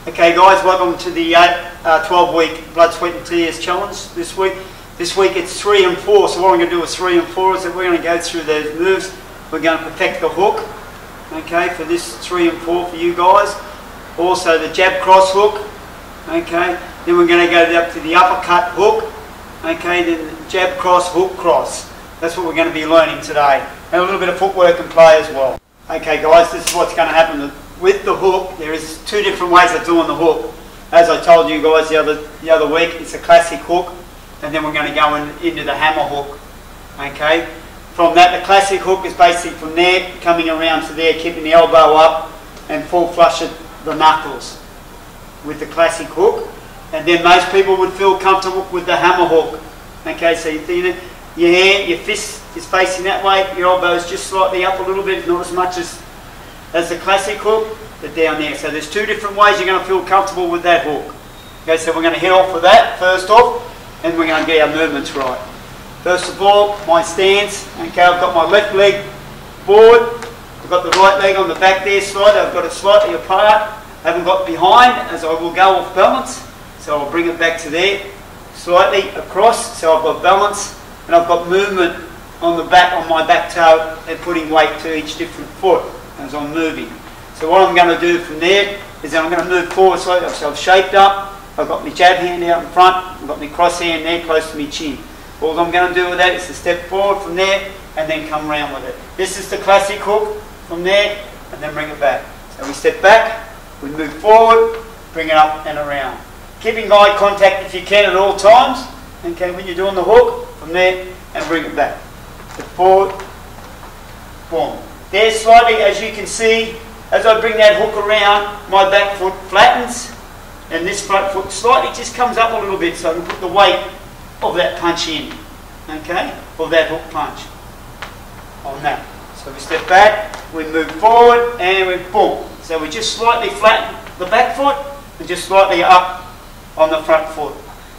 Okay guys, welcome to the 12-week blood, sweat and tears challenge this week. This week it's 3 and 4, so what I'm going to do with 3 and 4 is that we're going to go through those moves. We're going to perfect the hook, okay, for this 3 and 4 for you guys. Also the jab cross hook, okay. Then we're going to go up to the uppercut hook, okay, then the jab cross, hook cross. That's what we're going to be learning today. And a little bit of footwork and play as well. Okay guys, this is what's going to happen. With the hook, there is 2 different ways of doing the hook. As I told you guys the other week, it's a classic hook, and then we're going to go into the hammer hook. Okay. From that, the classic hook is basically from there, coming around to there, keeping the elbow up, and full flush at the knuckles with the classic hook. And then most people would feel comfortable with the hammer hook. Okay, so your hand, your fist is facing that way, your elbow is just slightly up a little bit, not as much as the classic hook, but down there. So there's 2 different ways you're going to feel comfortable with that hook. Okay, so we're going to head off with that first off, and we're going to get our movements right. First of all, my stance. Okay, I've got my left leg forward, I've got the right leg on the back there slightly, I've got it slightly apart, I haven't got behind as I will go off balance, so I'll bring it back to there, slightly across, so I've got balance, and I've got movement on the back, on my back toe, and putting weight to each different foot as I'm moving. So what I'm going to do from there is that I'm going to move forward slightly. So I've shaped up, I've got my jab hand out in front, I've got my cross hand there close to my chin. All I'm going to do with that is to step forward from there and then come around with it. This is the classic hook from there and then bring it back. So we step back, we move forward, bring it up and around. Keeping eye contact if you can at all times, okay, when you're doing the hook, from there and bring it back. Step forward, boom. There slightly, as you can see, as I bring that hook around, my back foot flattens and this front foot slightly just comes up a little bit so I can put the weight of that punch in, okay, of that hook punch on that. So we step back, we move forward and we boom. So we just slightly flatten the back foot and just slightly up on the front foot.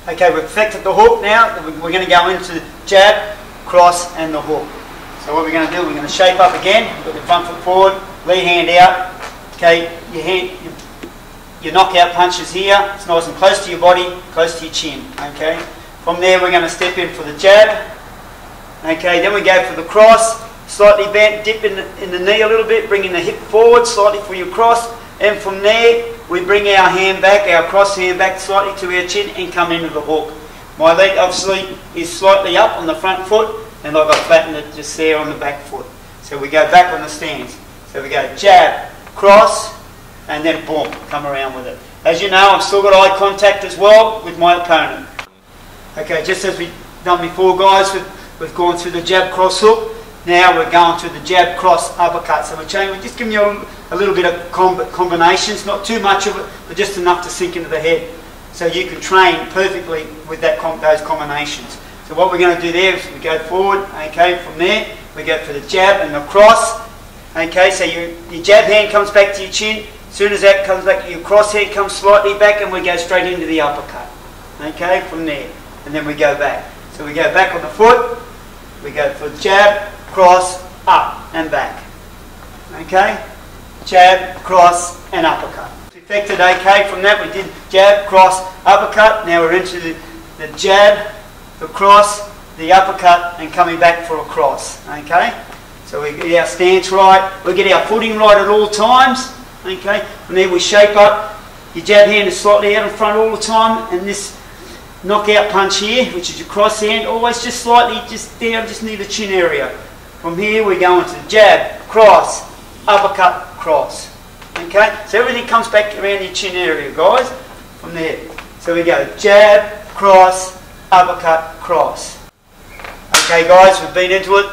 Okay, we've perfected the hook now. We're going to go into jab, cross and the hook. So what we're going to do, we're going to shape up again, put the front foot forward, lead hand out, okay, your knockout punches here, it's nice and close to your body, close to your chin, okay. From there we're going to step in for the jab, okay, then we go for the cross, slightly bent, dip in the knee a little bit, bringing the hip forward slightly for your cross, and from there we bring our hand back, our cross hand back slightly to our chin and come into the hook. My leg obviously is slightly up on the front foot, and like I flattened it just there on the back foot. So we go back on the stance. So we go jab, cross, and then boom, come around with it. As you know, I've still got eye contact as well with my opponent. Okay, just as we've done before guys, we've gone through the jab, cross, hook. Now we're going to the jab, cross, uppercut. So we're just giving you a little bit of combinations, not too much of it, but just enough to sink into the head. So you can train perfectly with those combinations. So what we're going to do there is we go forward, okay, from there, we go for the jab and the cross, okay, so your jab hand comes back to your chin, as soon as that comes back, your cross hand comes slightly back and we go straight into the uppercut, okay, from there, and then we go back. So we go back on the foot, we go for jab, cross, up and back, okay, jab, cross and uppercut. Perfected, okay, from that we did jab, cross, uppercut, now we're into the jab, the cross, the uppercut, and coming back for a cross, okay? So we get our stance right, we get our footing right at all times, okay? From there we shape up, your jab hand is slightly out in front all the time, and this knockout punch here, which is your cross hand, always just slightly just down, just near the chin area. From here we go into jab, cross, uppercut, cross, okay? So everything comes back around your chin area, guys, from there. So we go jab, cross, uppercut, cross. Okay guys, we've been into it.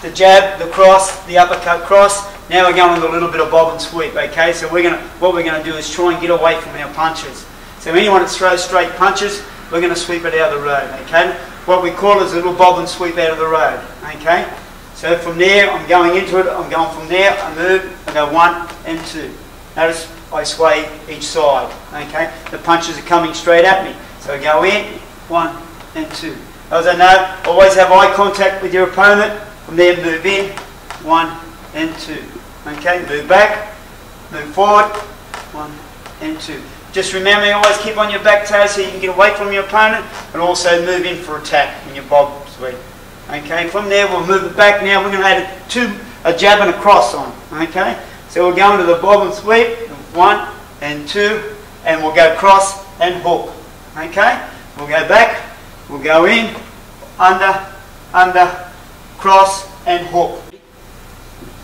The jab, the cross, the uppercut, cross. Now we're going with a little bit of bob and sweep, okay? So what we're going to do is try and get away from our punches. So anyone that throws straight punches, we're going to sweep it out of the road, okay? What we call is a little bob and sweep out of the road, okay? So from there, I'm going into it, I'm going from there, I move, I go 1 and 2. Notice I sway each side, okay? The punches are coming straight at me. So I go in, 1 and 2. As I know, always have eye contact with your opponent. From there, move in, 1 and 2. Okay, move back, move forward, 1 and 2. Just remember, you always keep on your back toes so you can get away from your opponent, and also move in for attack in your bob sweep. Okay, from there we'll move it back. Now we're going to add a jab and a cross on. Okay, so we'll go into the bob and sweep, 1 and 2, and we'll go cross and hook. Okay, we'll go back, we'll go in, under, cross and hook.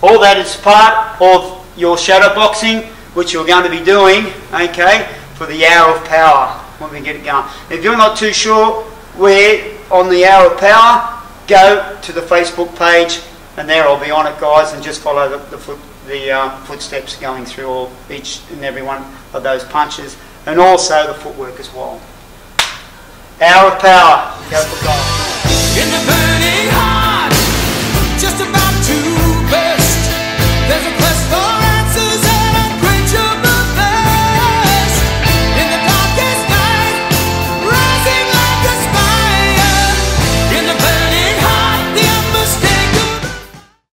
All that is part of your shadow boxing, which you're going to be doing, okay, for the hour of power when we get it going. If you're not too sure where on the hour of power, go to the Facebook page, and there I'll be on it, guys, and just follow the footsteps going through each and every one of those punches, and also the footwork as well. Hour of power. Go for goal. In the burning